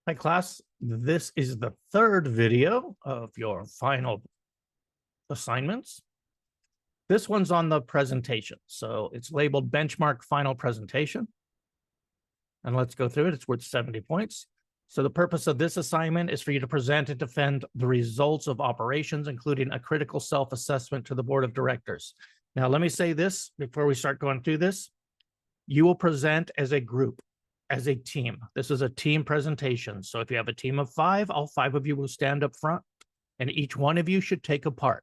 Hi, class. This is the third video of your final assignments. This one's on the presentation. So it's labeled Benchmark Final Presentation. And let's go through it. It's worth 70 points. So the purpose of this assignment is for you to present and defend the results of operations, including a critical self-assessment to the board of directors. Now, let me say this before we start going through this. You will present as a group, as a team. This is a team presentation. So if you have a team of 5, all 5 of you will stand up front, and each one of you should take a part.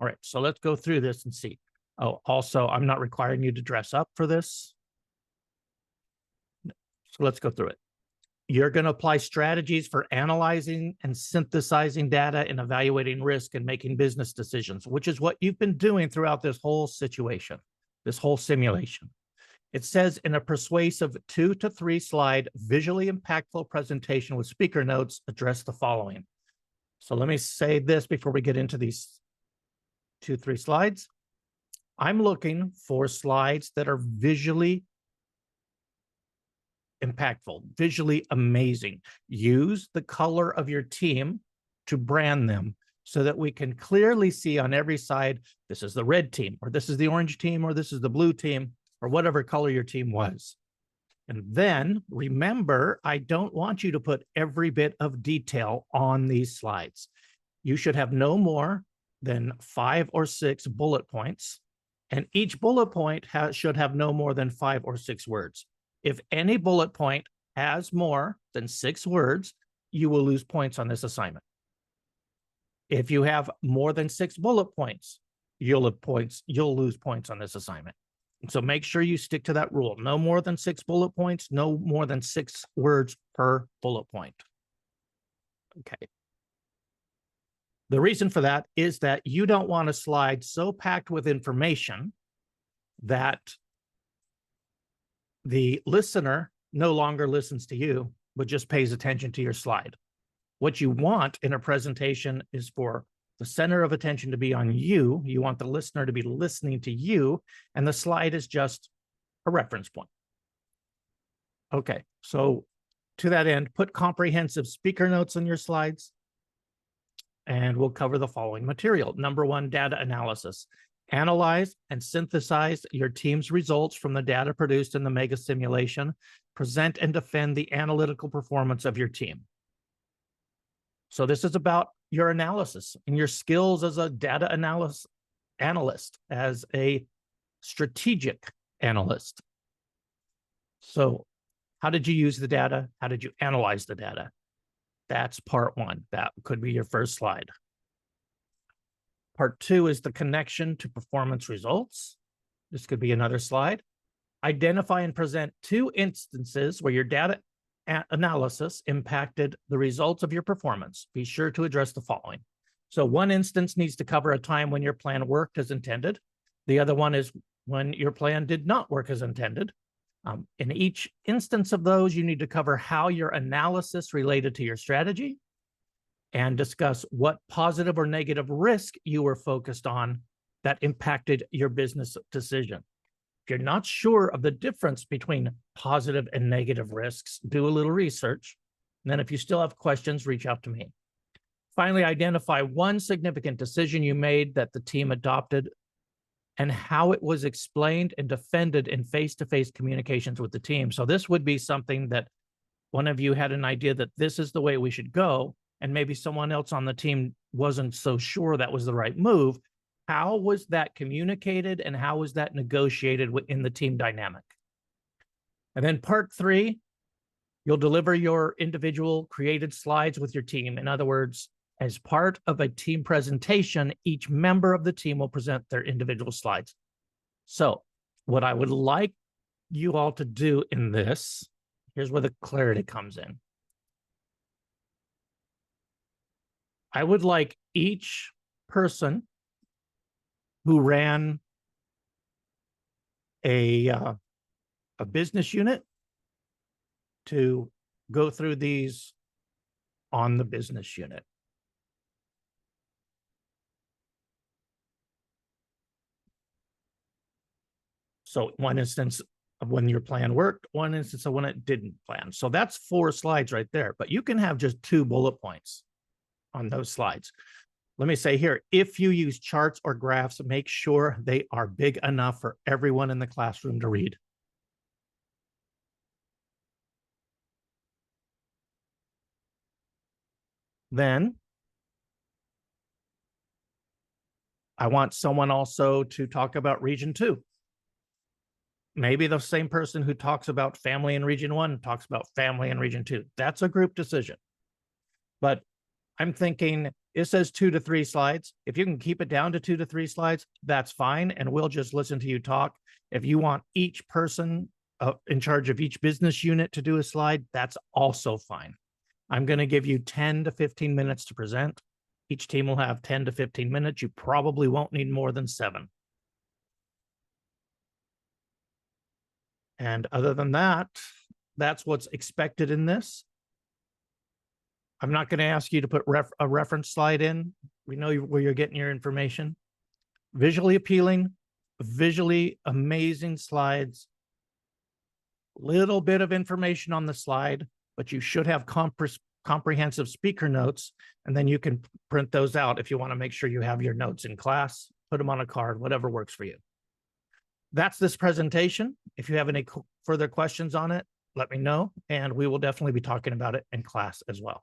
All right, so let's go through this and see. Oh, also, I'm not requiring you to dress up for this. So let's go through it. You're going to apply strategies for analyzing and synthesizing data and evaluating risk and making business decisions, which is what you've been doing throughout this whole situation, this whole simulation. It says in a persuasive 2 to 3 slide, visually impactful presentation with speaker notes, address the following. So let me say this before we get into these 2-3 slides. I'm looking for slides that are visually impactful, visually amazing. Use the color of your team to brand them so that we can clearly see on every side, this is the red team, or this is the orange team, or this is the blue team, or whatever color your team was. And then remember, I don't want you to put every bit of detail on these slides. You should have no more than 5 or 6 bullet points, and each bullet point should have no more than 5 or 6 words. If any bullet point has more than 6 words, you will lose points on this assignment. If you have more than 6 bullet points, you'll lose points on this assignment. So make sure you stick to that rule. No more than 6 bullet points, no more than 6 words per bullet point. Okay. The reason for that is that you don't want a slide so packed with information that the listener no longer listens to you, but just pays attention to your slide. What you want in a presentation is for the center of attention to be on you. You want the listener to be listening to you, and the slide is just a reference point. Okay, so to that end, put comprehensive speaker notes on your slides, and we'll cover the following material. Number 1, data analysis. Analyze and synthesize your team's results from the data produced in the mega simulation. Present and defend the analytical performance of your team. So this is about your analysis and your skills as a data analyst, as a strategic analyst. So how did you use the data? How did you analyze the data? That's part 1. That could be your first slide. Part 2 is the connection to performance results. This could be another slide. Identify and present 2 instances where your data analysis impacted the results of your performance. Be sure to address the following. So one instance needs to cover a time when your plan worked as intended. The other one is when your plan did not work as intended. In each instance of those, you need to cover how your analysis related to your strategy and discuss what positive or negative risk you were focused on that impacted your business decision. If you're not sure of the difference between positive and negative risks, do a little research. And then if you still have questions, reach out to me. Finally, identify one significant decision you made that the team adopted and how it was explained and defended in face-to-face communications with the team. So this would be something that one of you had an idea that this is the way we should go, and maybe someone else on the team wasn't so sure that was the right move. How was that communicated and how was that negotiated within the team dynamic? And then part 3, you'll deliver your individual created slides with your team. In other words, as part of a team presentation, each member of the team will present their individual slides. So what I would like you all to do in this, here's where the clarity comes in. I would like each person who ran a business unit to go through these on the business unit. So one instance, of when your plan worked, one instance of when it didn't plan. So that's 4 slides right there, but you can have just 2 bullet points on those slides. Let me say here, if you use charts or graphs, make sure they are big enough for everyone in the classroom to read. Then I want someone also to talk about region 2. Maybe the same person who talks about family in region 1 talks about family in region 2. That's a group decision. But I'm thinking it says 2 to 3 slides. If you can keep it down to 2 to 3 slides, that's fine. And we'll just listen to you talk. If you want each person in charge of each business unit to do a slide, that's also fine. I'm going to give you 10 to 15 minutes to present. Each team will have 10 to 15 minutes. You probably won't need more than 7. And other than that, that's what's expected in this. I'm not going to ask you to put a reference slide in. We know where you're getting your information. Visually appealing, visually amazing slides. Little bit of information on the slide, but you should have comprehensive speaker notes, and then you can print those out if you want to make sure you have your notes in class, put them on a card, whatever works for you. That's this presentation. If you have any further questions on it, let me know, and we will definitely be talking about it in class as well.